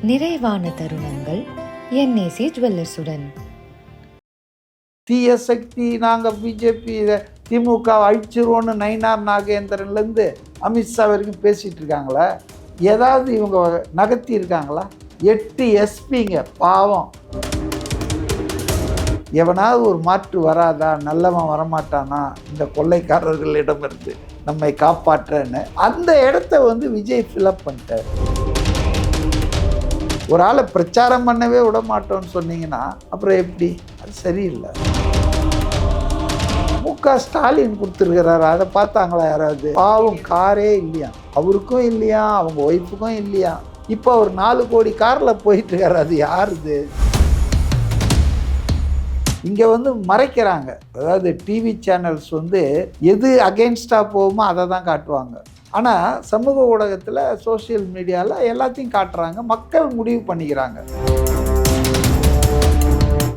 நிறைவான தருணங்கள் என்ஏசி ஜுவல்லர்ஸுடன். தீய சக்தி, நாங்கள் பிஜேபி திமுக அழிச்சிருவோன்னு நயினார் நாகேந்திரன்லேருந்து அமித்ஷா வரைக்கும் பேசிகிட்டு இருக்காங்களா? ஏதாவது இவங்க நகர்த்தி இருக்காங்களா? 8 எஸ்பிங்க பாவம். எவனாவது ஒரு மாற்று வராதா, நல்லவன் வரமாட்டானா இந்த கொள்ளைக்காரர்களிடமிருந்து நம்மை காப்பாற்றன்னு அந்த இடத்த விஜய் ஃபில்அப் பண்ணிட்டார். ஒரு ஆளை பிரச்சாரம் பண்ணவே விட மாட்டோம்னு சொன்னீங்கன்னா அப்புறம் எப்படி? அது சரியில்லை. முக ஸ்டாலின் கொடுத்துருக்கிறாரு, அதை பார்த்தாங்களா யாராவது? பாவம், காரே இல்லையா அவருக்கும், இல்லையா அவங்க ஒய்ஃபுக்கும் இல்லையா. இப்போ அவர் 4 கோடி காரில் போயிட்டு இருக்காரு. அது யாருது? இங்கே மறைக்கிறாங்க. அதாவது டிவி சேனல்ஸ் எது அகெயின்ஸ்டாக போகுமோ அதை தான் காட்டுவாங்க. ஆனால் சமூக ஊடகத்தில், சோசியல் மீடியாவில் எல்லாத்தையும் காட்டுறாங்க. மக்கள் முடிவு பண்ணிக்கிறாங்க.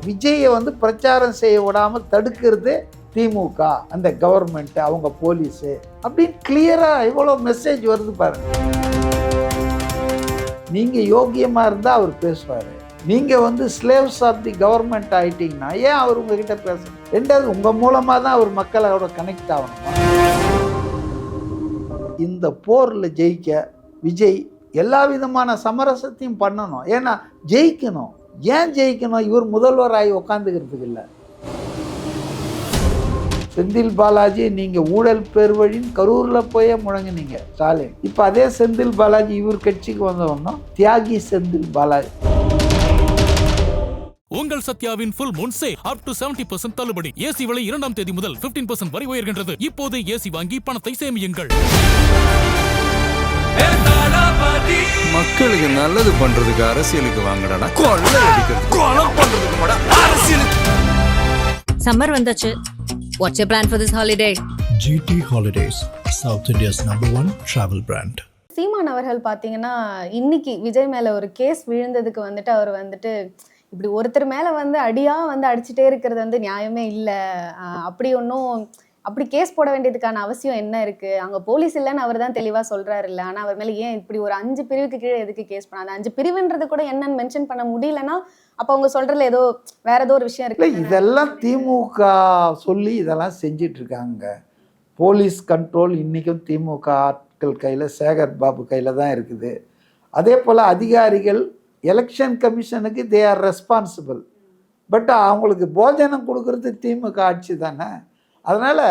விஜயை பிரச்சாரம் செய்ய விடாமல் தடுக்கிறது திமுக, அந்த கவர்மெண்ட்டு, அவங்க போலீஸு அப்படின்னு கிளியராக எவ்வளோ மெசேஜ் வருது பாருங்க. நீங்கள் யோக்கியமாக இருந்தால் அவர் பேசுவார். நீங்கள் ஸ்லேவ்ஸ் ஆஃப் தி கவர்மெண்ட் ஆகிட்டீங்கன்னா ஏன் அவர் உங்ககிட்ட பேசணும்? ரெண்டாவது, உங்கள் மூலமாக தான் அவர் மக்களோட கனெக்ட் ஆகணுமா? இந்த போரில் ஜெயிக்க விஜய் எல்லா விதமான சமரசத்தையும் பண்ணணும். ஏன்னா ஜெயிக்கணும். ஏன் ஜெயிக்கணும்? இவர் முதல்வராகி உட்காந்துக்கிறதுக்கு இல்லை. செந்தில் பாலாஜி நீங்கள் ஊழல் பெருவழின்னு கரூரில் போயே முழங்கினீங்க ஸ்டாலின். இப்போ அதே செந்தில் பாலாஜி இவர் கட்சிக்கு வந்தவொன்னும் தியாகி செந்தில் பாலாஜி. உங்கள் சத்யாவின் full moon sale up to 70% தள்ளுபடி. ஏசி விலை 2ஆம் தேதி முதல் 15% வரை உயர்கின்றது. இப்போதே ஏசி வாங்கி பணத்தை சேமியுங்கள். மக்களுக்கு நல்லது பண்றதுக்கு அரசியலுக்கு வாங்கடா, கொள்ளை அடிக்கிறது கொலை பண்றதுக்கு கூட அரசியலுக்கு. சம்மர் வந்தாச்சு. What's your plan for this holiday? GT Holidays, South India's #1 travel brand. சீமான் அவர்கள் பார்த்தீங்கன்னா இன்னைக்கு விஜய் மேலே ஒரு கேஸ் விழுந்ததுக்கு அவர் இப்படி ஒருத்தர் மேலே அடியாக அடிச்சுட்டே இருக்கிறது நியாயமே இல்லை. அப்படி ஒன்றும் அப்படி கேஸ் போட வேண்டியதுக்கான அவசியம் என்ன இருக்குது? அங்கே போலீஸ் இல்லைன்னு அவர் தான் தெளிவாக சொல்கிறாரு இல்லை. ஆனால் அவர் மேலே ஏன் இப்படி ஒரு 5 பிரிவுக்கு கீழே எதுக்கு கேஸ் பண்ணாது? 5 பிரிவுன்றது கூட என்னன்னு மென்ஷன் பண்ண முடியலன்னா அப்போ அவங்க சொல்கிறதுல வேற ஏதோ ஒரு விஷயம் இருக்குது. இதெல்லாம் திமுக சொல்லி இதெல்லாம் செஞ்சிட்ருக்காங்க. போலீஸ் கண்ட்ரோல் இன்றைக்கும் திமுக ஆட்கள் கையில், சேகர் பாபு கையில் தான் இருக்குது. அதே போல் அதிகாரிகள் எலெக்ஷன் கமிஷனுக்கு தே ஆர் ரெஸ்பான்சிபிள். பட் அவங்களுக்கு போஜனம் கொடுக்கறது திமுக ஆட்சி தானே. அதனால்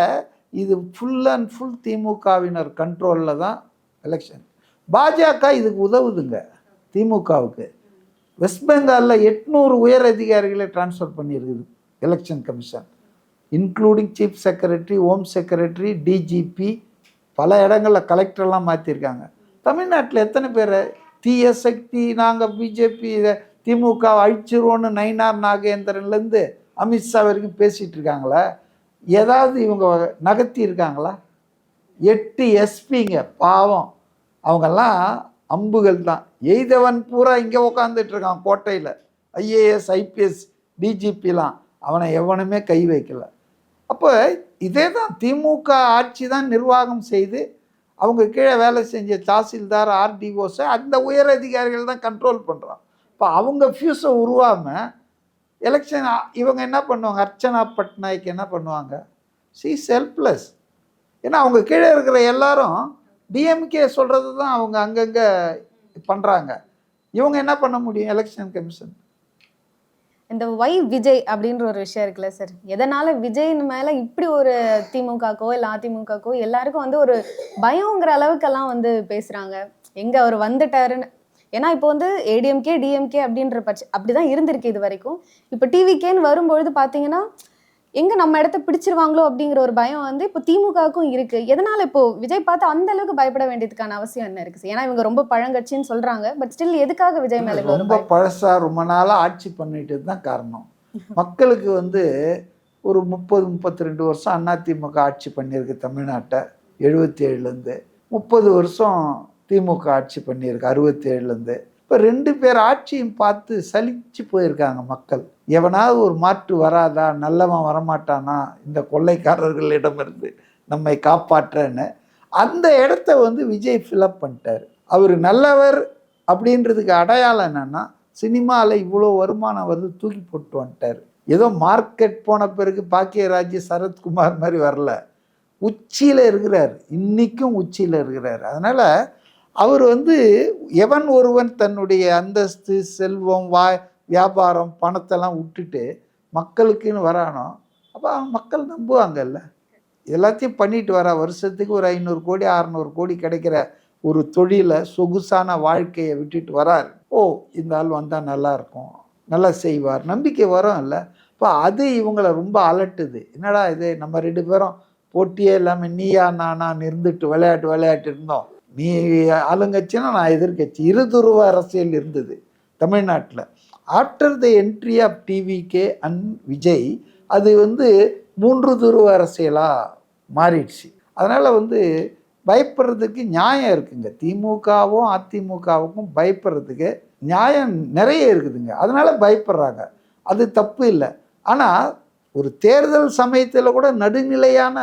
இது ஃபுல் அண்ட் ஃபுல் திமுகவினர் கண்ட்ரோலில் தான் எலெக்ஷன். பாஜக இதுக்கு உதவுதுங்க திமுகவுக்கு. வெஸ்ட் பெங்காலில் 800 உயர் அதிகாரிகளை டிரான்ஸ்ஃபர் பண்ணியிருக்குது election commission, including chief secretary, home secretary, DGP, பல இடங்களில் கலெக்டர்லாம் மாற்றிருக்காங்க. தமிழ்நாட்டில் எத்தனை பேர் தீய சக்தி, நாங்கள் பிஜேபி திமுக அழிச்சிருவோன்னு நயினார் நாகேந்திரன்லேருந்து அமித்ஷா வரைக்கும் பேசிகிட்டு இருக்காங்களா? ஏதாவது இவங்க நகர்த்தி இருக்காங்களா? 8 எஸ்பிங்க பாவம். அவங்கெல்லாம் அம்புகள் தான். எய்தவன் பூரா இங்கே உட்காந்துட்ருக்கான் கோட்டையில். ஐஏஎஸ், ஐபிஎஸ், டிஜிபிலாம் அவனை எவனுமே கை வைக்கல. அப்போ இதே தான் திமுக ஆட்சி தான் நிர்வாகம் செய்து அவங்க கீழே வேலை செஞ்ச தாசில்தார், ஆர்டிஓஸை அந்த உயர் அதிகாரிகள் தான் கண்ட்ரோல் பண்ணுறான். இப்போ அவங்க ஃபியூஸை உருவாமல் எலெக்ஷன் இவங்க என்ன பண்ணுவாங்க? அர்ச்சனா பட்நாயக் என்ன பண்ணுவாங்க? சி செல்ப்லெஸ். ஏன்னா அவங்க கீழே இருக்கிற எல்லாரும் டிஎம்கே சொல்கிறது தான் அவங்க அங்கங்கே பண்ணுறாங்க. இவங்க என்ன பண்ண முடியும்? Election commission. இந்த ஒய் விஜய் அப்படின்ற ஒரு விஷயம் இருக்குல்ல சார், எதனால் விஜயின் மேலே இப்படி ஒரு திமுகக்கோ இல்லை அதிமுகக்கோ எல்லாருக்கும் ஒரு பயங்கிற அளவுக்கெல்லாம் பேசுகிறாங்க. எங்கே அவர் வந்துட்டாருன்னு. ஏன்னா இப்போ ஏடிஎம்கே, டிஎம்கே அப்படின்ற அப்படிதான் இருந்திருக்கு இது வரைக்கும். இப்போ டிவிகேன்னு வரும்பொழுது பார்த்தீங்கன்னா எங்கே நம்ம இடத்த பிடிச்சிருவாங்களோ அப்படிங்கிற ஒரு பயம் இப்போ திமுகவுக்கும் இருக்குது. எதனால் இப்போ விஜய் பார்த்து அந்த அளவுக்கு பயப்பட வேண்டியதுக்கான அவசியம் என்ன இருக்குது? ஏன்னா இவங்க ரொம்ப பழங்கட்சின்னு சொல்கிறாங்க. பட் ஸ்டில் எதுக்காக விஜய் மேலே ரொம்ப பழசா ரொம்ப நாளாக ஆட்சி பண்ணிட்டு தான் காரணம். மக்களுக்கு ஒரு 30-32 வருஷம் அதிமுக ஆட்சி பண்ணியிருக்கு தமிழ்நாட்டை. 77லேருந்து 30 வருஷம் திமுக ஆட்சி பண்ணியிருக்கு 67லேருந்து. இப்போ 2 பேர் ஆட்சியும் பார்த்து சலிச்சு போயிருக்காங்க மக்கள். எவனாவது ஒரு மாற்று வராதா, நல்லவன் வரமாட்டானா இந்த கொள்ளைக்காரர்களிடமிருந்து நம்மை காப்பாற்றன்னு அந்த இடத்த விஜய் ஃபில்அப் பண்ணிட்டார். அவர் நல்லவர் அப்படின்றதுக்கு அடையாளம் என்னென்னா, சினிமாவில் இவ்வளோ வருமானம் வருது தூக்கி போட்டு வந்துட்டார். ஏதோ மார்க்கெட் போன பிறகு பாக்கியராஜ் சரத்குமார் மாதிரி வரல, உச்சியில் இருக்கிறார், இன்றைக்கும் உச்சியில் இருக்கிறார். அதனால் அவர் எவன் ஒருவன் தன்னுடைய அந்தஸ்து, செல்வம், வியாபாரம், பணத்தெல்லாம் விட்டுட்டு மக்களுக்குன்னு வரானோ அப்போ மக்கள் நம்புவாங்கல்ல. எல்லாத்தையும் பண்ணிட்டு வரா, வருஷத்துக்கு ஒரு 500 கோடி 600 கோடி கிடைக்கிற ஒரு தொழிலை, சொகுசான வாழ்க்கையை விட்டுட்டு வரார். ஓ, இந்த ஆள் வந்தால் நல்லா இருக்கும், நல்லா செய்வார், நம்பிக்கை வரும் இல்லை. இப்போ அது இவங்களை ரொம்ப அலட்டுது. என்னடா இது, நம்ம 2 பேரும் போட்டியே இல்லாமல் நீயா நானான்னு இருந்துட்டு விளையாட்டு இருந்தோம். நீ ஆளுங்கட்சின்னா நான் எதிர்கட்சி, இருதுருவ அரசியல் இருந்தது தமிழ்நாட்டில். After the entry of TVK and Vijay அது 3 துருவ அரசியலாக மாறிடுச்சு. அதனால் பயப்படுறதுக்கு நியாயம் இருக்குங்க. திமுகவும் அதிமுகவுக்கும் பயப்படுறதுக்கு நியாயம் நிறைய இருக்குதுங்க. அதனால் பயப்படுறாங்க, அது தப்பு இல்லை. ஆனால் ஒரு தேர்தல் சமயத்தில் கூட நடுநிலையான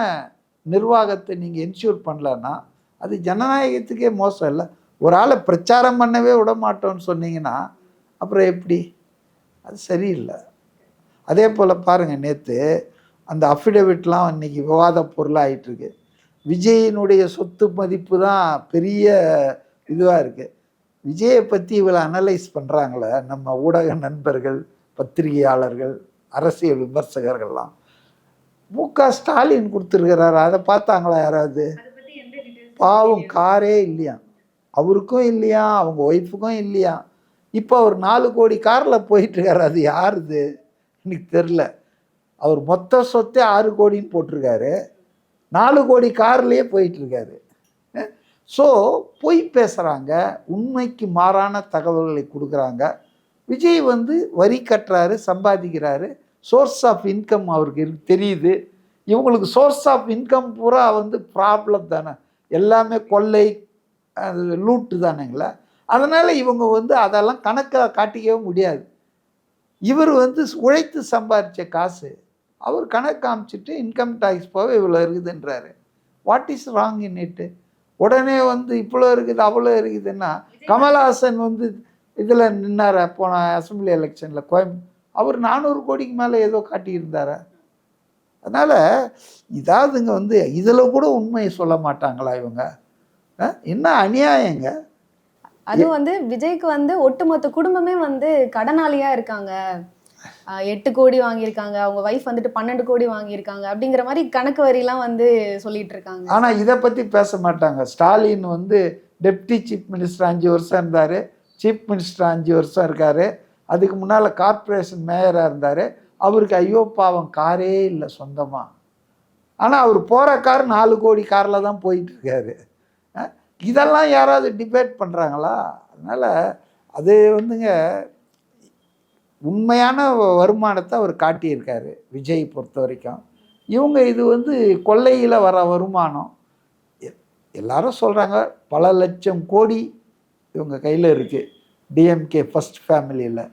நிர்வாகத்தை நீங்கள் என்ஷூர் பண்ணலன்னா அது ஜனநாயகத்துக்கே மோசம் இல்லை. ஒரு ஆளை பிரச்சாரம் பண்ணவே விட மாட்டோன்னு சொன்னீங்கன்னா அப்புறம் எப்படி? அது சரியில்லை. அதே போல் பாருங்கள், நேற்று அந்த அஃபிடவிட்லாம் இன்றைக்கி விவாத பொருளாக ஆகிட்டுருக்கு. விஜயினுடைய சொத்து மதிப்பு தான் பெரிய இதுவாக இருக்குது. விஜயை பற்றி இவ்வளோ அனலைஸ் பண்ணுறாங்களே நம்ம ஊடக நண்பர்கள், பத்திரிகையாளர்கள், அரசியல் விமர்சகர்கள்லாம். மு.க. ஸ்டாலின் கொடுத்துருக்கிறாரு, அதை பார்த்தாங்களா யாராவது? பாவம், காரே இல்லையா அவருக்கும், இல்லையா அவங்க ஒய்ஃபுக்கும் இல்லையா. இப்போ அவர் 4 கோடி காரில் போயிட்டுருக்காரு. அது யாருது எனக்கு தெரில. அவர் மொத்த சொத்தே 6 கோடின்னு போட்டிருக்காரு, 4 கோடி கார்லேயே போயிட்டுருக்காரு. ஸோ பொய் பேசுகிறாங்க, உண்மைக்கு மாறான தகவல்களை கொடுக்குறாங்க. விஜய் வரி கட்டுறாரு, சம்பாதிக்கிறாரு, சோர்ஸ் ஆஃப் இன்கம் அவருக்கு தெரியுது. இவங்களுக்கு சோர்ஸ் ஆஃப் இன்கம் பூரா ப்ராப்ளம் தானே, எல்லாமே கொள்ளை, லூட்டு தானேங்களா. அதனால் இவங்க அதெல்லாம் கணக்காக காட்டிக்கவே முடியாது. இவர் உழைத்து சம்பாதிச்ச காசு அவர் கணக்கு காமிச்சிட்டு இன்கம் டேக்ஸ் போக இவ்வளோ இருக்குதுன்றாரு. வாட் இஸ் ராங் இன் இட்டு? உடனே இவ்வளோ இருக்குது அவ்வளோ இருக்குதுன்னா, கமல்ஹாசன் இதில் நின்னார போன அசம்பிளி எலெக்ஷனில் அவர் 400 கோடிக்கு மேலே ஏதோ காட்டியிருந்தார. அதனால் இதாவதுங்க இதில் கூட உண்மையை சொல்ல மாட்டாங்களா இவங்க? என்ன அநியாயங்க. அதுவும் விஜய்க்கு ஒட்டுமொத்த குடும்பமே கடனாளியா இருக்காங்க. 8 கோடி வாங்கியிருக்காங்க, அவங்க வைஃப் 12 கோடி வாங்கியிருக்காங்க அப்படிங்கிற மாதிரி கணக்கு வரிலாம் சொல்லிட்டு இருக்காங்க. ஆனால் இதை பற்றி பேச மாட்டாங்க. ஸ்டாலின் டெப்டி சீஃப் மினிஸ்டர் 5 வருஷம் இருந்தார், சீஃப் மினிஸ்டர் 5 வருஷம் இருக்கார், அதுக்கு முன்னால் கார்ப்பரேஷன் மேயராக இருந்தார். அவருக்கு ஐயோ பாவம் காரே இல்லை சொந்தமாக. ஆனால் அவர் போகிற கார் 4 கோடி காரில் தான் போயிட்டுருக்காரு. இதெல்லாம் யாராவது டிபேட் பண்ணுறாங்களா? அதனால் அது உண்மையான வருமானத்தை அவர் காட்டியிருக்காரு விஜய் பொறுத்த வரைக்கும். இவங்க இது கொள்ளையில் வர வருமானம். எல்லாரும் சொல்கிறாங்க பல லட்சம் கோடி இவங்க கையில் இருக்குது டிஎம்கே ஃபர்ஸ்ட் ஃபேமிலியில்.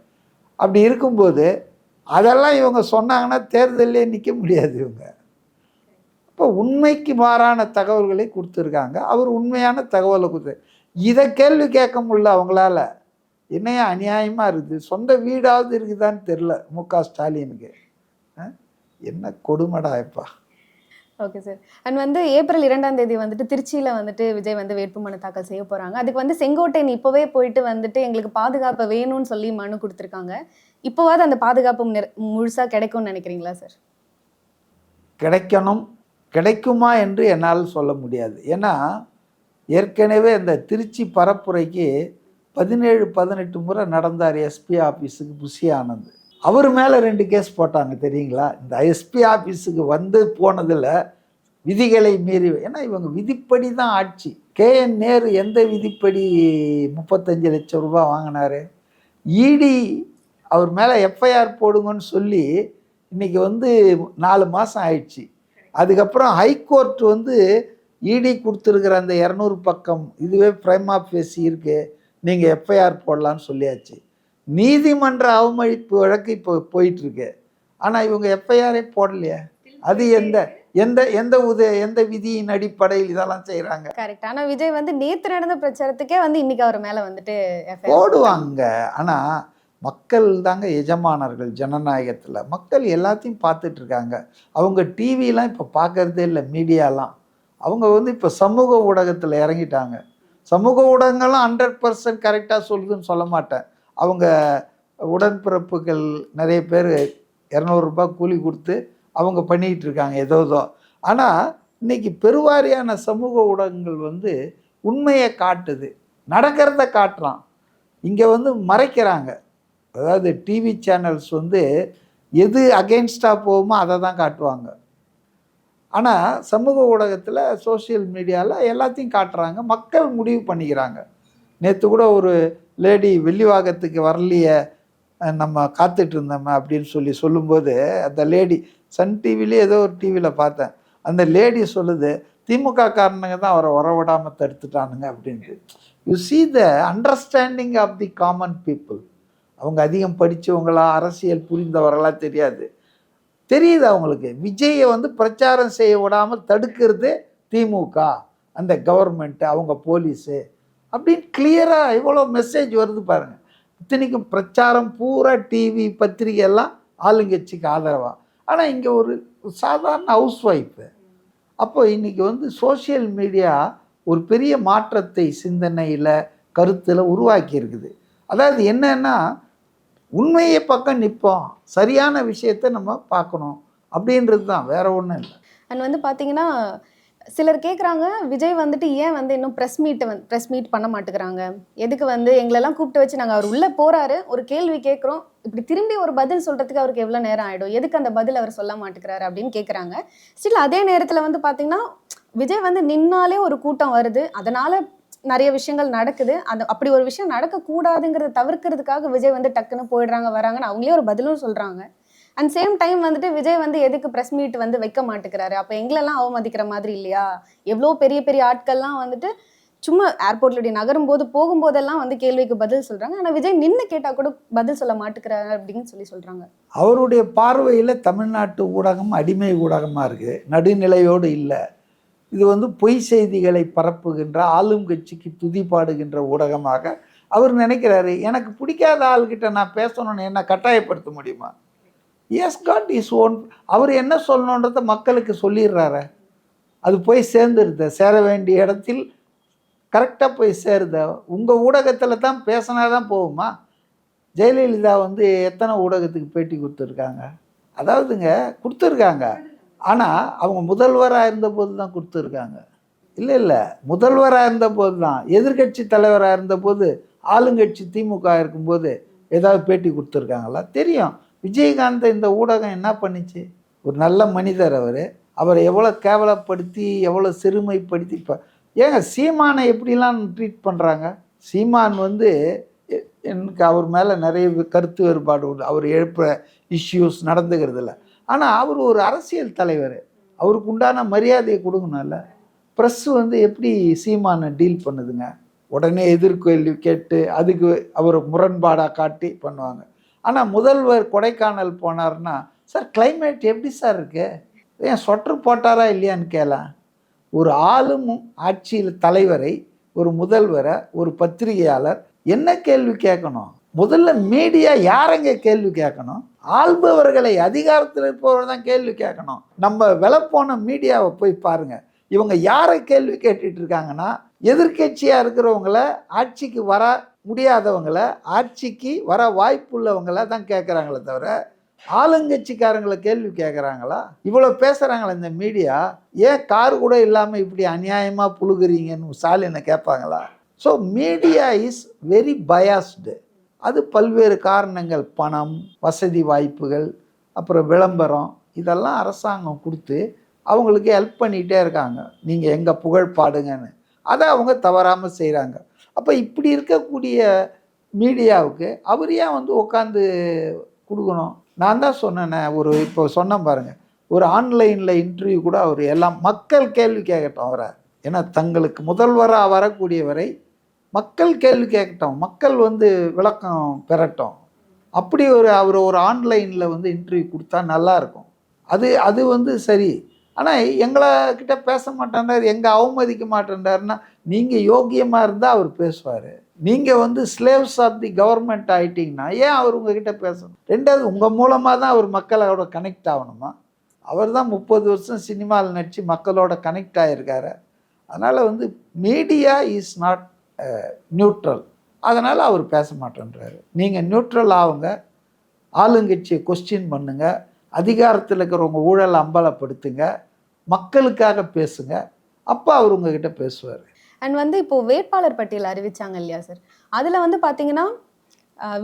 அப்படி இருக்கும்போது அதெல்லாம் இவங்க சொன்னாங்கன்னா தேர்தலே நிற்க முடியாது இவங்க. இப்போ உண்மைக்கு மாறான தகவல்களை கொடுத்துருக்காங்க. அவர் உண்மையான தகவலை கொடுத்து இதை கேள்வி கேட்க முடியல அவங்களால. என்னையா அநியாயமாக இருக்குது. சொந்த வீடாவது இருக்குதான்னு தெரில மு.க. ஸ்டாலினுக்கு. என்ன கொடுமடா இப்பா. Okay sir. அண்ட் ஏப்ரல் 2ஆம் தேதி திருச்சியில் விஜய் வேட்புமனு தாக்கல் செய்ய போகிறாங்க. அதுக்கு செங்கோட்டையன் இப்போவே போயிட்டு எங்களுக்கு பாதுகாப்பு வேணும்னு சொல்லி மனு கொடுத்துருக்காங்க. இப்போவாது அந்த பாதுகாப்பு முழுசாக கிடைக்கும்னு நினைக்கிறீங்களா சார்? கிடைக்குமா என்று என்னால் சொல்ல முடியாது. ஏன்னா ஏற்கனவே இந்த திருச்சி பரப்புரைக்கு 17-18 முறை நடந்தார் எஸ்பி ஆஃபீஸுக்கு புஷி ஆனந்த். அவர் மேலே 2 கேஸ் போட்டாங்க தெரியுங்களா? இந்த எஸ்பி ஆஃபீஸுக்கு போனதில் விதிகளை மீறி. ஏன்னா இவங்க விதிப்படி தான் ஆட்சி. KN நேரு எந்த விதிப்படி 35 லட்சம் ரூபாய் வாங்கினார்? இடி அவர் மேலே எஃப்ஐஆர் போடுங்கன்னு சொல்லி இன்றைக்கி 4 மாதம் ஆயிடுச்சு. அதுக்கப்புறம் ஹைகோர்ட் இடி கொடுத்துருக்கிற அந்த 200 பக்கம் இதுவே பிரைமா ஃபேசி இருக்குது, நீங்கள் எஃப்ஐஆர் போடலான்னு சொல்லியாச்சு. நீதிமன்ற அவமதிப்பு வழக்கு இப்போ போயிட்டுருக்கு. ஆனால் இவங்க எஃப்ஐஆரே போடலையே. அது எந்த விதியின் அடிப்படையில் இதெல்லாம் செய்கிறாங்க? கரெக்ட். ஆனா விஜய் வந்து நேத்து நடந்த பிரச்சாரத்துக்கே வந்து இன்னைக்கு அவர் மேல வந்துட்டு FIR போடுவாங்க. ஆனால் மக்கள் தாங்க எஜமானர்கள் ஜனநாயகத்தில். மக்கள் எல்லாத்தையும் பார்த்துட்டு இருக்காங்க. அவங்க டிவிலாம் இப்போ பார்க்கறதே இல்லை, மீடியாலாம். அவங்க வந்து இப்போ சமூக ஊடகத்தில் இறங்கிட்டாங்க. சமூக ஊடகங்கள்லாம் 100% கரெக்டாக சொல்லுதுன்னு சொல்ல மாட்டேன். அவங்க உடன்பிறப்புகள் நிறைய பேர் 200 ரூபாய் கூலி கொடுத்து அவங்க பண்ணிக்கிட்டு இருக்காங்க ஏதோ. ஆனால் இன்னைக்கு பெருவாரியான சமூக ஊடகங்கள் வந்து உண்மையை காட்டுது, நடக்கிறத காட்டுறான். இங்கே வந்து மறைக்கிறாங்க. அதாவது டிவி சேனல்ஸ் வந்து எது அகெயின்ஸ்டாக போகுமோ அதை தான் காட்டுவாங்க. ஆனால் சமூக ஊடகத்தில் சோஷியல் மீடியாவில் எல்லாத்தையும் காட்டுறாங்க, மக்கள் முடிவு பண்ணிக்கிறாங்க. நேற்று கூட ஒரு லேடி வெள்ளிவாகத்துக்கு வரலையே, நம்ம காத்துட்டு இருந்தோமே அப்படின்னு சொல்லும்போது அந்த லேடி சன் டிவிலே ஏதோ ஒரு டிவியில் பார்த்தேன், அந்த லேடி சொல்லுது திமுக காரணங்க தான் அவரை வரவிடாமல் தடுத்துட்டானுங்க அப்படின்ட்டு. You see the understanding of the common people. அவங்க அதிகம் படித்தவங்களா அரசியல் புரிந்தவர்களா தெரியுது அவங்களுக்கு. விஜயை வந்து பிரச்சாரம் செய்ய விடாமல் தடுக்கிறது திமுக, அந்த கவர்மெண்ட்டு, அவங்க போலீஸு அப்படின்னு கிளியராக எவ்வளோ மெசேஜ் வருது பாருங்கள். இத்தனைக்கும் பிரச்சாரம் பூரா டிவி பத்திரிகை எல்லாம் ஆளுங்கட்சிக்கு ஆதரவாக. ஆனால் இங்கே ஒரு சாதாரண ஹவுஸ் ஒய்ஃபு. அப்போ இன்றைக்கி வந்து சோஷியல் மீடியா ஒரு பெரிய மாற்றத்தை சிந்தனையில் கருத்தில் உருவாக்கி இருக்குது. அதாவது என்னன்னா, உண்மையை பக்கம் நிற்போம், சரியான விஷயத்தை நம்ம பார்க்கணும் அப்படின்றது தான், வேற ஒன்றும் இல்லை. அண்ட் வந்து பார்த்தீங்கன்னா சிலர் கேட்குறாங்க, விஜய் வந்துட்டு ஏன் வந்து இன்னும் ப்ரெஸ் மீட் பண்ண மாட்டேங்கிறாங்க, எதுக்கு வந்து எங்களெல்லாம் கூப்பிட்டு வச்சு நாங்கள் அவர் உள்ளே போகிறாரு, ஒரு கேள்வி கேட்குறோம், இப்படி திரும்பி ஒரு பதில் சொல்கிறதுக்கு அவருக்கு எவ்வளோ நேரம் ஆகிடும், எதுக்கு அந்த பதில் அவர் சொல்ல மாட்டேங்கிறாரு அப்படின்னு கேட்குறாங்க. ஸ்டில் அதே நேரத்தில் வந்து பார்த்தீங்கன்னா விஜய் வந்து நின்னாலே ஒரு கூட்டம் வருது, அதனால் நிறைய விஷயங்கள் நடக்குது. அப்படி ஒரு விஷயம் நடக்கக்கூடாதுங்கிறத தவிர்க்கிறதுக்காக விஜய் வந்து டக்குன்னு போயிடுறாங்க வராங்கன்னு அவங்களே ஒரு பதிலும் சொல்கிறாங்க. அண்ட் சேம் டைம் வந்துட்டு விஜய் வந்து எதுக்கு ப்ரெஸ் மீட் வந்து வைக்க மாட்டேங்கிறாரு, அப்போ எங்களெல்லாம் அவமதிக்கிற மாதிரி இல்லையா, எவ்வளோ பெரிய பெரிய ஆட்கள்லாம் வந்துட்டு சும்மா ஏர்போர்ட்ல நகரும் போது போகும்போதெல்லாம் வந்து கேள்விக்கு பதில் சொல்கிறாங்க, ஆனால் விஜய் நின்று கேட்டால் கூட பதில் சொல்ல மாட்டேங்கிறாரு அப்படின்னு சொல்கிறாங்க. அவருடைய பார்வையில் தமிழ்நாட்டு ஊடகம் அடிமை ஊடகமாக இருக்குது, நடுநிலையோடு இல்லை. இது வந்து பொய் செய்திகளை பரப்புகின்ற, ஆளும் கட்சிக்கு துதிப்பாடுகின்ற ஊடகமாக அவர் நினைக்கிறாரு. எனக்கு பிடிக்காத ஆள்கிட்ட நான் பேசணும்னு என்ன கட்டாயப்படுத்த முடியுமா? Yes God is one. அவர் என்ன சொல்லணுன்றத மக்களுக்கு சொல்லிடுறாரு, அது போய் சேர்ந்துருது, சேர வேண்டிய இடத்தில் கரெக்டாக போய் சேருத. உங்கள் ஊடகத்தில் தான் பேசினா தான் போகுமா? ஜெயலலிதா வந்து எத்தனை ஊடகத்துக்கு பேட்டி கொடுத்துருக்காங்க? அதாவதுங்க கொடுத்துருக்காங்க, ஆனால் அவங்க முதல்வராக இருந்தபோது தான் கொடுத்துருக்காங்க. இல்லை முதல்வராக இருந்தபோது தான், எதிர்கட்சி தலைவராக இருந்தபோது, ஆளுங்கட்சி திமுக இருக்கும்போது ஏதாவது பேட்டி கொடுத்துருக்காங்களா? தெரியும். விஜயகாந்த் இந்த ஊடகம் என்ன பண்ணிச்சு? ஒரு நல்ல மனிதர் அவரை எவ்வளோ கேவலப்படுத்தி, எவ்வளோ சிறுமைப்படுத்தி. இப்போ ஏங்க சீமானை எப்படிலாம் ட்ரீட் பண்ணுறாங்க? சீமான் வந்து எனக்கு அவர் மேலே நிறைய கருத்து வேறுபாடு உண்டு, அவர் எழுப்புற இஷ்யூஸ் நடந்துக்கிறது இல்லை. ஆனால் அவர் ஒரு அரசியல் தலைவர், அவருக்கு உண்டான மரியாதையை கொடுக்கணும்ல. ப்ரெஸ்ஸு வந்து எப்படி சீமானை டீல் பண்ணுதுங்க? உடனே எதிர்கேள்வி கேட்டு அதுக்கு அவர் முரண்பாடாக காட்டி பண்ணுவாங்க. ஆனால் முதல்வர் கொடைக்கானல் போனார்னா, சார் கிளைமேட் எப்படி சார் இருக்கு, ஏன் சொட்டர் போட்டாரா இல்லையான்னு கேட்கலாம். ஒரு ஆளும் ஆட்சியில் தலைவரை, ஒரு முதல்வரை, ஒரு பத்திரிகையாளர் என்ன கேள்வி கேட்கணும்? முதல்ல மீடியா யாரங்க கேள்வி கேட்கணும்? ஆள்பவர்களை, அதிகாரத்தில் இருப்பவர்கள் தான் கேள்வி கேட்கணும். நம்ம விலப்போன மீடியாவை போய் பாருங்க, இவங்க யாரை கேள்வி கேட்டுட்டு இருக்காங்கன்னா, எதிர்கட்சியாக இருக்கிறவங்கள, ஆட்சிக்கு வர முடியாதவங்களை, ஆட்சிக்கு வர வாய்ப்புள்ளவங்கள தான் கேட்குறாங்களே தவிர ஆளுங்கட்சிக்காரங்களை கேள்வி கேட்குறாங்களா? இவ்வளோ பேசுகிறாங்களே இந்த மீடியா, ஏன் கார் கூட இல்லாமல் இப்படி அநியாயமாக புழுகுறீங்கன்னு ஸ்டாலினை கேட்பாங்களா? So media is very biased. அது பல்வேறு காரணங்கள், பணம், வசதி வாய்ப்புகள், அப்புறம் விளம்பரம், இதெல்லாம் அரசாங்கம் கொடுத்து அவங்களுக்கு ஹெல்ப் பண்ணிகிட்டே இருக்காங்க. நீங்கள் எங்கள் புகழ் பாடுங்கன்னு, அதை அவங்க தவறாமல் செய்கிறாங்க. அப்போ இப்படி இருக்கக்கூடிய மீடியாவுக்கு அவர் ஏன் வந்து உட்காந்து கொடுக்கணும்? நான் தான் சொன்னேன்னே, இப்போ சொன்னேன் பாருங்கள், ஒரு ஆன்லைனில் இன்டர்வியூ கூட அவர் எல்லாம் மக்கள் கேள்வி கேட்கட்டும் அவரை. ஏன்னா தங்களுக்கு முதல்வராக வரக்கூடியவரை மக்கள் கேள்வி கேட்கட்டும், மக்கள் வந்து விளக்கம் பெறட்டும். அப்படி அவர் ஒரு ஆன்லைனில் வந்து இன்டர்வியூ கொடுத்தா நல்லாயிருக்கும். அது வந்து சரி. ஆனால் எங்களை கிட்ட பேச மாட்டேன்றார், எங்கே அவமதிக்க மாட்டேன்றாருன்னா, நீங்கள் யோக்கியமாக இருந்தால் அவர் பேசுவார். நீங்கள் வந்து ஸ்லேவ்ஸ் ஆஃப் தி கவர்மெண்ட் ஆகிட்டிங்கன்னா ஏன் அவர் உங்ககிட்ட பேசணும்? ரெண்டாவது, உங்கள் மூலமாக தான் அவர் மக்களோட கனெக்ட் ஆகணுமா? அவர் தான் 30 வருஷம் சினிமாவில் நடித்து மக்களோட கனெக்ட் ஆகியிருக்காரு. அதனால் வந்து மீடியா இஸ் நாட் நியூட்ரல். அதனால் அவர் பேச மாட்டேன்றாரு. நீங்கள் நியூட்ரல் ஆகுங்க, ஆளுங்கட்சியை கொஸ்டின் பண்ணுங்கள், அதிகாரத்தில் இருக்கிறவங்க ஊழல் அம்பலப்படுத்துங்க, மக்களுக்காக பேசுங்க, அப்போ அவர் உங்ககிட்ட பேசுவார். அண்ட் வந்து இப்போ வேட்பாளர் பட்டியல் அறிவிச்சாங்க இல்லையா சார், அதில் வந்து பார்த்தீங்கன்னா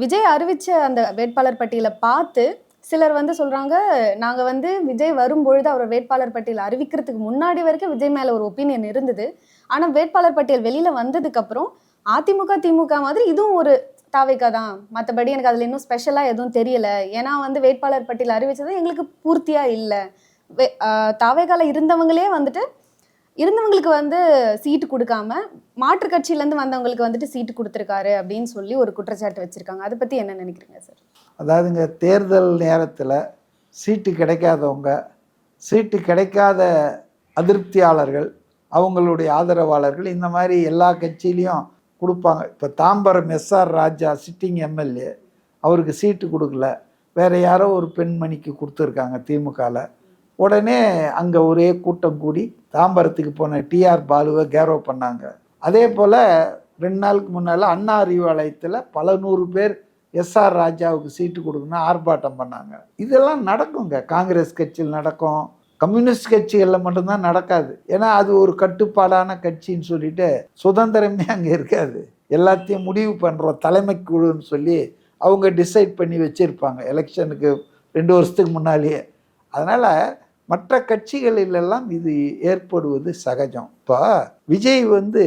விஜய் அறிவித்த அந்த வேட்பாளர் பட்டியலை பார்த்து சிலர் வந்து சொல்கிறாங்க, நாங்கள் வந்து விஜய் வரும்பொழுது அவர் வேட்பாளர் பட்டியல் அறிவிக்கிறதுக்கு முன்னாடி வரைக்கும் விஜய் மேலே ஒரு ஒப்பீனியன் இருந்தது. ஆனால் வேட்பாளர் பட்டியல் வெளியில் வந்ததுக்கப்புறம் அதிமுக திமுக மாதிரி இதுவும் ஒரு தாவேக்கா தான், மற்றபடி எனக்கு அதில் இன்னும் ஸ்பெஷலாக எதுவும் தெரியல, ஏன்னா வந்து வேட்பாளர் பட்டியல் அறிவித்தது எங்களுக்கு பூர்த்தியாக இல்லை, தாவேக்கால இருந்தவங்களே வந்துட்டு இருந்தவங்களுக்கு வந்து சீட்டு கொடுக்காம மாற்று கட்சியிலேருந்து வந்தவங்களுக்கு வந்துட்டு சீட்டு கொடுத்துருக்காரு அப்படின்னு சொல்லி ஒரு குற்றச்சாட்டு வச்சுருக்காங்க. அதை பற்றி என்ன நினைக்கிறீங்க சார்? அதாவதுங்க, தேர்தல் நேரத்தில் சீட்டு கிடைக்காதவங்க, சீட்டு கிடைக்காத அதிருப்தியாளர்கள், அவங்களுடைய ஆதரவாளர்கள், இந்த மாதிரி எல்லா கட்சியிலையும் கொடுப்பாங்க. இப்போ தாம்பரம் எஸ்ஆர் ராஜா சிட்டிங் எம்எல்ஏ, அவருக்கு சீட்டு கொடுக்கல, வேறு யாரோ ஒரு பெண்மணிக்கு கொடுத்துருக்காங்க திமுகவில். உடனே அங்கே ஒரே கூட்டம் கூடி தாம்பரத்துக்கு போன டிஆர் பாலுவை கேரோ பண்ணாங்க. அதே போல் 2 நாளுக்கு முன்னால் அண்ணா அறிவாலயத்தில் பல 100 பேர் எஸ்ஆர் ராஜாவுக்கு சீட்டு கொடுக்கணும்னு ஆர்ப்பாட்டம் பண்ணாங்க. இதெல்லாம் நடக்குங்க, காங்கிரஸ் கட்சியில் நடக்கும், கம்யூனிஸ்ட் கட்சிகளில் மட்டும்தான் நடக்காது. ஏன்னா அது ஒரு கட்டுப்பாடான கட்சின்னு சொல்லிட்டு சுதந்திரமே அங்கே இருக்காது. எல்லாத்தையும் முடிவு பண்ணுறோம் தலைமை குழுன்னு சொல்லி அவங்க டிசைட் பண்ணி வச்சுருப்பாங்க எலெக்ஷனுக்கு 2 வருஷத்துக்கு முன்னாலேயே. அதனால் மற்ற கட்சிகளிலெல்லாம் இது ஏற்படுவது சகஜம். இப்போ விஜய் வந்து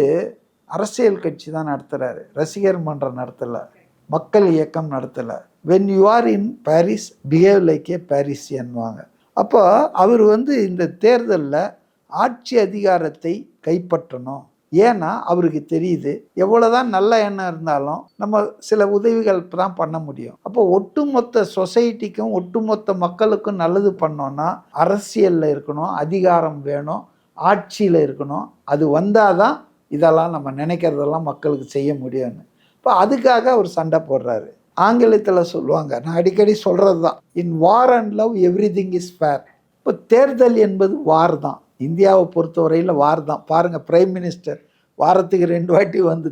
அரசியல் கட்சி தான் நடத்துகிறாரு, ரசிகர் மன்றம் நடத்தலை, மக்கள் இயக்கம் நடத்தலை. When you are in Paris behave like a பாரிசியன்வாங்க. அப்போ அவர் வந்து இந்த தேர்தலில் ஆட்சி அதிகாரத்தை கைப்பற்றணும். ஏன்னா அவருக்கு தெரியுது, எவ்வளோதான் நல்ல எண்ணம் இருந்தாலும் நம்ம சில உதவிகள் தான் பண்ண முடியும். அப்போ ஒட்டுமொத்த சொசைட்டிக்கும் ஒட்டுமொத்த மக்களுக்கும் நல்லது பண்ணோன்னா அரசியலில் இருக்கணும், அதிகாரம் வேணும், ஆட்சியில் இருக்கணும். அது வந்தால் தான் இதெல்லாம் நம்ம நினைக்கிறதெல்லாம் மக்களுக்கு செய்ய முடியும்னு. இப்போ அதுக்காக அவர் சண்டை போடுறாரு. ஆங்கிலத்தில் சொல்லுவாங்க, நான் அடிக்கடி சொல்கிறது தான், in war and love everything is fair. இப்போ தேர்தல் என்பது வார் தான். இந்தியாவை பொறுத்தவரையில் வார் தான். பாருங்கள், பிரைம் மினிஸ்டர் வாரத்துக்கு 2 வாட்டி வந்து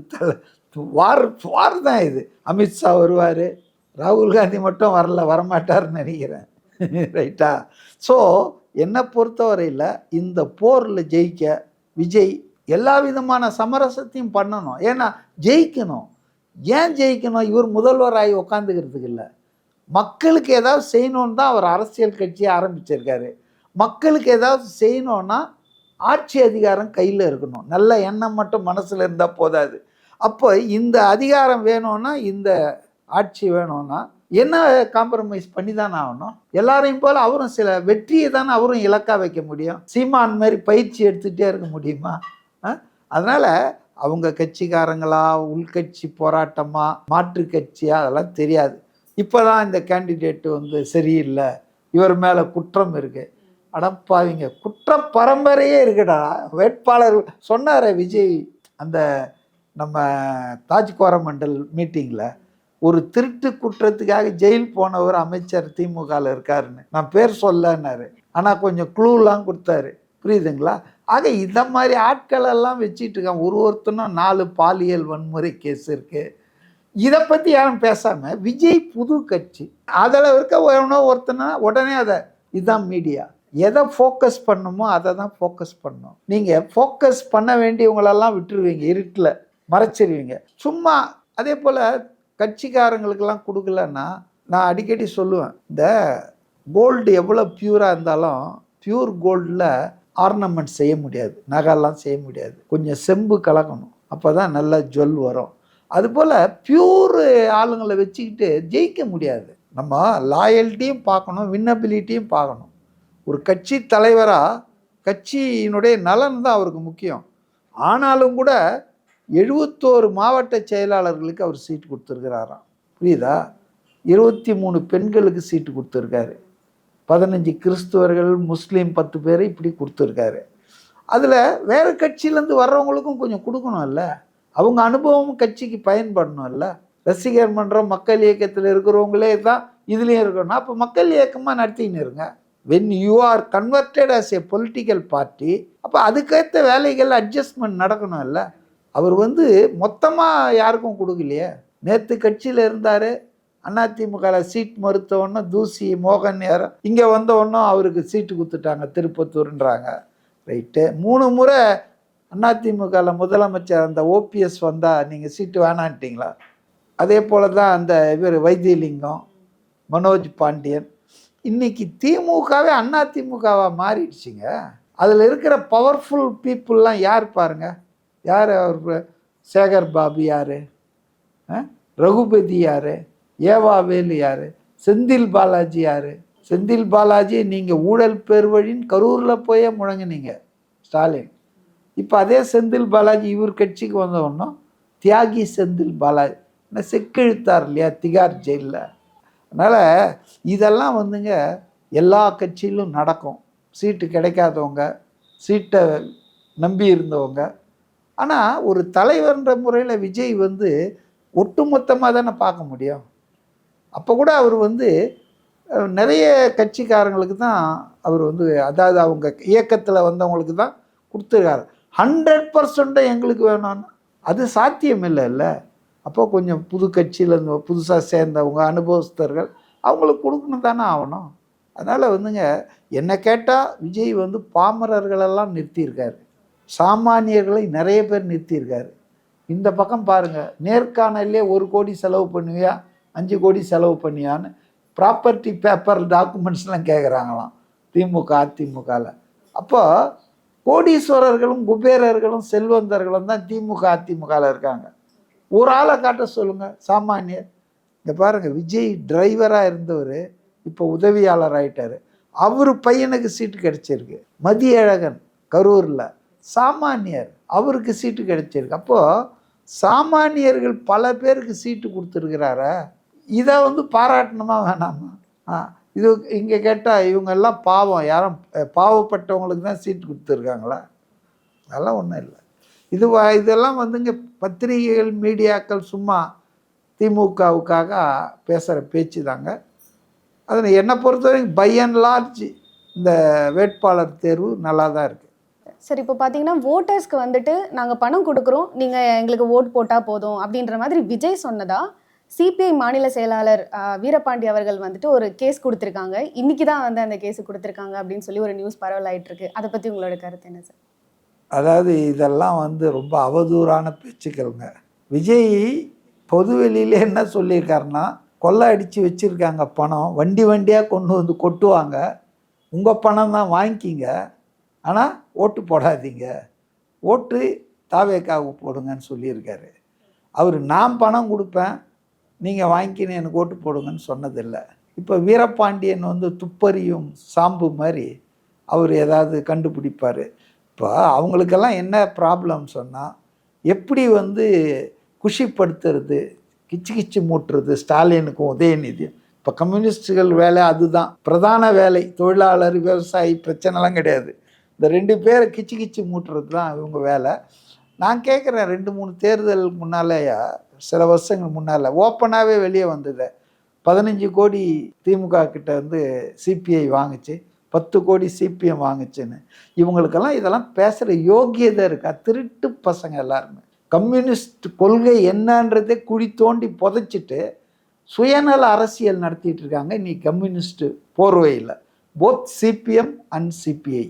வார் தான் இது. அமித்ஷா வருவார், ராகுல் காந்தி மட்டும் வரமாட்டார்னு நினைக்கிறேன். ரைட்டா? ஸோ என்னை பொறுத்தவரையில் இந்த போரில் ஜெயிக்க விஜய் எல்லா விதமான சமரசத்தையும் பண்ணணும். ஏன்னா ஜெயிக்கணும். ஏன் ஜெயிக்கணும்? இவர் முதல்வராகி உட்காந்துக்கிறதுக்கு இல்லை, மக்களுக்கு ஏதாவது செய்யணுன்னு தான் அவர் அரசியல் கட்சியை ஆரம்பிச்சிருக்காரு. மக்களுக்கு ஏதாவது செய்யணுன்னா ஆட்சி அதிகாரம் கையில் இருக்கணும். நல்ல எண்ணம் மட்டும் மனசில் இருந்தால் போதாது. அப்போ இந்த அதிகாரம் வேணும்னா, இந்த ஆட்சி வேணும்னா என்ன காம்ப்ரமைஸ் பண்ணி தானே ஆகணும். எல்லாரையும் போல் அவரும் சில வெற்றியை தானே அவரும் இலக்காக வைக்க முடியும். சீமான் மாதிரி பயிற்சி எடுத்துகிட்டே இருக்க முடியுமா? அதனால் அவங்க கட்சிக்காரங்களா, உள்கட்சி போராட்டமா, மாற்று கட்சியா, அதெல்லாம் தெரியாது. இப்போ தான் இந்த கேண்டிடேட்டு வந்து சரியில்லை, இவர் மேலே குற்றம் இருக்குது. அடப்பாவிங்க, குற்ற பரம்பரையே இருக்குடா. வேட்பாளர் சொன்னார் விஜய் அந்த நம்ம தாஜ் கோரமண்டல் மீட்டிங்கில், ஒரு திருட்டு குற்றத்துக்காக ஜெயில் போன ஒரு அமைச்சர் திமுகவில் இருக்காருன்னு. நான் பேர் சொல்லன்னாரு, ஆனால் கொஞ்சம் க்ளூலாம் கொடுத்தாரு. புரியுதுங்களா? ஆக இந்த மாதிரி ஆட்களெல்லாம் வச்சுட்டு இருக்காங்க. ஒருத்தனும் 4 பாலியல் வன்முறை கேஸ் இருக்குது. இதை பற்றி யாரும் பேசாமல் விஜய் புது கட்சி அதில் இருக்க ஒருத்தனா உடனே அதை இதுதான் மீடியா எதை ஃபோக்கஸ் பண்ணுமோ அதை தான் ஃபோக்கஸ் பண்ணணும். நீங்கள் ஃபோக்கஸ் பண்ண வேண்டியவங்களெல்லாம் விட்டுருவீங்க, இருட்டில் மறைச்சிருவீங்க சும்மா. அதே போல் கட்சிக்காரங்களுக்கெல்லாம் கொடுக்கலன்னா, நான் அடிக்கடி சொல்லுவேன், இந்த கோல்டு எவ்வளோ பியூராக இருந்தாலும் பியூர் கோல்டில் ஆர்னமெண்ட் செய்ய முடியாது, நகைலாம் செய்ய முடியாது. கொஞ்சம் செம்பு கலக்கணும், அப்போ தான் நல்லா ஜுவல் வரும். அதுபோல் பியூர் ஆளுங்களை வச்சுக்கிட்டு ஜெயிக்க முடியாது. நம்ம லாயல்ட்டியும் பார்க்கணும், வின்னபிலிட்டியும் பார்க்கணும். ஒரு கட்சி தலைவராக கட்சியினுடைய நலன் தான் அவருக்கு முக்கியம். ஆனாலும் கூட 71 மாவட்ட செயலாளர்களுக்கு அவர் சீட்டு கொடுத்துருக்கிறாராம். புரியுதா? 23 பெண்களுக்கு சீட்டு கொடுத்துருக்காரு. 15 கிறிஸ்துவர்கள், முஸ்லீம் 10 பேர் இப்படி கொடுத்துருக்காரு. அதில் வேறு கட்சியிலேருந்து வர்றவங்களுக்கும் கொஞ்சம் கொடுக்கணும்ல, அவங்க அனுபவமும் கட்சிக்கு பயன்படணும்ல. ரசிகர் மன்றம் மக்கள் இயக்கத்தில் இருக்கிறவங்களே தான் இதுலேயும் இருக்கணும். அப்போ மக்கள் இயக்கமாக நடத்தின்னு இருங்க. When you R converted as a political party, அப்போ அதுக்கேற்ற வேலைகள் அட்ஜஸ்ட்மெண்ட் நடக்கணும்ல. அவர் மொத்தமாக யாருக்கும் கொடுக்கலையே. நேற்று கட்சியில் இருந்தார், அதிமுகவில் சீட் மறுத்தவொன்னே தூசி மோகன் யாரும் இங்கே வந்தவொன்னும் அவருக்கு சீட்டு கொடுத்துட்டாங்க திருப்பத்தூர்ன்றாங்க. ரைட்டு, 3 முறை அதிமுகவில் முதலமைச்சர் அந்த ஓபிஎஸ் வந்தால் நீங்கள் சீட்டு வேணான்ட்டிங்களா? அதே போல் தான் அந்த இவர் வைத்தியலிங்கம், மனோஜ் பாண்டியன். இன்றைக்கி திமுகவே அதிமுகவாக மாறிடுச்சிங்க. அதில் இருக்கிற பவர்ஃபுல் பீப்புளெலாம் யார் பாருங்கள். யார் அவர்? சேகர் பாபு யார்? ரகுபதி யார்? ஏவாவேலு யார்? செந்தில் பாலாஜி யார்? செந்தில் பாலாஜி நீங்கள் ஊழல் பெருவழின்னு கரூரில் போயே முழங்கினீங்க ஸ்டாலின். இப்போ அதே செந்தில் பாலாஜி இவர் கட்சிக்கு வந்தவொன்னும் தியாகி செந்தில் பாலாஜி செக்கெழுத்தார் இல்லையா திகார் ஜெயிலில். அதனால் இதெல்லாம் எல்லா கட்சியிலும் நடக்கும். சீட்டு கிடைக்காதவங்க, சீட்டை நம்பி இருந்தவங்க. ஆனால் ஒரு தலைவர்ன்ற முறையில் விஜய் ஒட்டுமொத்தமாக தானே பார்க்க முடியும். அப்போ கூட அவர் நிறைய கட்சிக்காரங்களுக்கு தான் அவர் அதாவது அவங்க இயக்கத்தில் வந்தவங்களுக்கு தான் கொடுத்துருக்காரு. 100% எங்களுக்கு வேணும்னா அது சாத்தியம் இல்லைல்ல. அப்போ கொஞ்சம் புது கட்சியில் புதுசாக சேர்ந்தவங்க அனுபவஸ்தர்கள் அவங்களுக்கு கொடுக்கணும் தானே ஆகணும். அதனால் என்னை கேட்டால் விஜய் பாமரர்களெல்லாம் நிறுத்தியிருக்காரு, சாமானியர்களை நிறைய பேர் நிறுத்தியிருக்காரு. இந்த பக்கம் பாருங்கள், நேர்காணலே 1 கோடி செலவு பண்ணுவியா, 5 கோடி செலவு பண்ணியான்னு ப்ராப்பர்ட்டி பேப்பர் டாக்குமெண்ட்ஸ்லாம் கேட்குறாங்களாம் திமுக அதிமுகவில். அப்போ கோடீஸ்வரர்களும் குபேரர்களும் செல்வந்தர்களும் தான் திமுக அதிமுகவில் இருக்காங்க. ஒரு ஆளை காட்ட சொல்லுங்கள் சாமானியர். இங்கே பாருங்கள், விஜய் டிரைவராக இருந்தவர் இப்போ உதவியாளர் ஆகிட்டார். அவர் பையனுக்கு சீட்டு கிடைச்சிருக்கு. மதியழகன் கரூரில் சாமானியர், அவருக்கு சீட்டு கிடைச்சிருக்கு. அப்போது சாமானியர்கள் பல பேருக்கு சீட்டு கொடுத்துருக்கிறார. இதை பாராட்டணுமா வேணாமா? இது இங்கே கேட்டால் இவங்கெல்லாம் பாவம், யாரும் பாவப்பட்டவங்களுக்கு தான் சீட்டு கொடுத்துருக்காங்களா? அதெல்லாம் ஒன்றும் இல்லை. இதெல்லாம் பத்திரிகைகள் மீடியாக்கள் சும்மா திமுகவுக்காக பேசுகிற பேச்சு தாங்க. அதில் என்னை பொறுத்தவரைக்கும் பை அண்ட் லார்ஜ் இந்த வேட்பாளர் தேர்வு நல்லா தான் இருக்குது. சரி, இப்போ பார்த்தீங்கன்னா ஓட்டர்ஸ்க்கு நாங்கள் பணம் கொடுக்குறோம், நீங்கள் எங்களுக்கு ஓட் போட்டால் போதும் அப்படின்ற மாதிரி விஜய் சொன்னதா சிபிஐ மாநில செயலாளர் வீரபாண்டி அவர்கள் ஒரு கேஸ் கொடுத்துருக்காங்க. இன்னைக்கு தான் அந்த கேஸ் கொடுத்துருக்காங்க அப்படின்னு சொல்லி ஒரு நியூஸ் பரவலாயிட்டு இருக்கு. அதை பற்றி உங்களோட கருத்து என்ன சார்? அதாவது இதெல்லாம் ரொம்ப அவதூறான பேச்சுக்கள்ங்க. விஜய் பொதுவெளியில் என்ன சொல்லியிருக்காருன்னா, கொள்ளை அடித்து வச்சுருக்காங்க பணம், வண்டி வண்டியாக கொண்டு கொட்டுவாங்க, உங்கள் பணம் தான் வாங்கிக்கிங்க, ஆனால் ஓட்டு போடாதீங்க, ஓட்டு தாவேக்காவுக்கு போடுங்கன்னு சொல்லியிருக்காரு. அவர் நான் பணம் கொடுப்பேன், நீங்கள் வாங்கிக்கின்னு எனக்கு ஓட்டு போடுங்கன்னு சொன்னதில்லை. இப்போ வீரபாண்டியன் துப்பறியும் சாம்பு மாதிரி அவர் ஏதாவது கண்டுபிடிப்பார். இப்போ அவங்களுக்கெல்லாம் என்ன ப்ராப்ளம் சொன்னால், எப்படி குஷிப்படுத்துறது, கிச்சு கிச்சு மூட்டுறது ஸ்டாலினுக்கும் உதயநிதி. இப்போ கம்யூனிஸ்டுகள் வேலை அதுதான் பிரதான வேலை. தொழிலாளர் விவசாயி பிரச்சனைலாம் கிடையாது. இந்த 2 பேரை கிச்சு கிச்சு மூட்டுறது தான் இவங்க வேலை. நான் கேட்குறேன், 2-3 தேர்தல் முன்னாலேயா, சில வருஷங்கள் முன்னால் ஓப்பனாகவே வெளியே வந்தது. 15 கோடி திமுக கிட்ட சிபிஐ வாங்குச்சு, 10 கோடி சிபிஎம் வாங்குச்சுன்னு. இவங்களுக்கெல்லாம் இதெல்லாம் பேசுகிற யோகியதை இருக்கா? திருட்டு பசங்க எல்லாருமே. கம்யூனிஸ்ட் கொள்கை என்னன்றதே குழி தோண்டி புதைச்சிட்டு சுயநல அரசியல் நடத்திட்டு இருக்காங்க இன்னைக்கு கம்யூனிஸ்ட் போர்வையில். Both CPM and CBI.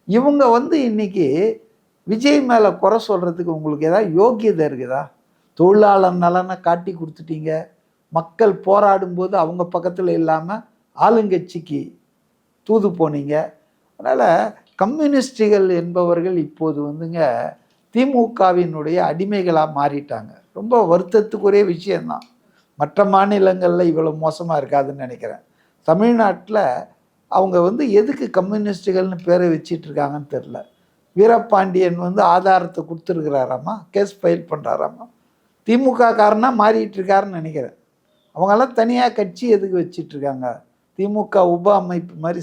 இவங்க இன்னைக்கு விஜய் மேலே குறை சொல்கிறதுக்கு உங்களுக்கு ஏதாவது யோகியதை இருக்குதா? தொழிலாளர் நலனை காட்டி கொடுத்துட்டீங்க. மக்கள் போராடும்போது அவங்க பக்கத்தில் இல்லாமல் ஆளுங்கட்சிக்கு தூது போனீங்க. அதனால் கம்யூனிஸ்டுகள் என்பவர்கள் இப்போது திமுகவினுடைய அடிமைகளாக மாறிட்டாங்க. ரொம்ப வருத்தத்துக்குரிய விஷயந்தான். மற்ற மாநிலங்களில் இவ்வளோ மோசமாக இருக்காதுன்னு நினைக்கிறேன். தமிழ்நாட்டில் அவங்க எதுக்கு கம்யூனிஸ்டுகள்னு பேரை வச்சிட்ருக்காங்கன்னு தெரில. வீரபாண்டியன் ஆதாரத்தை கொடுத்துருக்கிறாராம்மா, கேஸ் ஃபைல் பண்ணுறாராம்மா. திமுக காரனாக மாறிட்டு இருக்காருன்னு நினைக்கிறேன். அவங்கெல்லாம் தனியாக கட்சி எதுக்கு வச்சிட்ருக்காங்க? திமுக உப அமைப்பு மாதிரி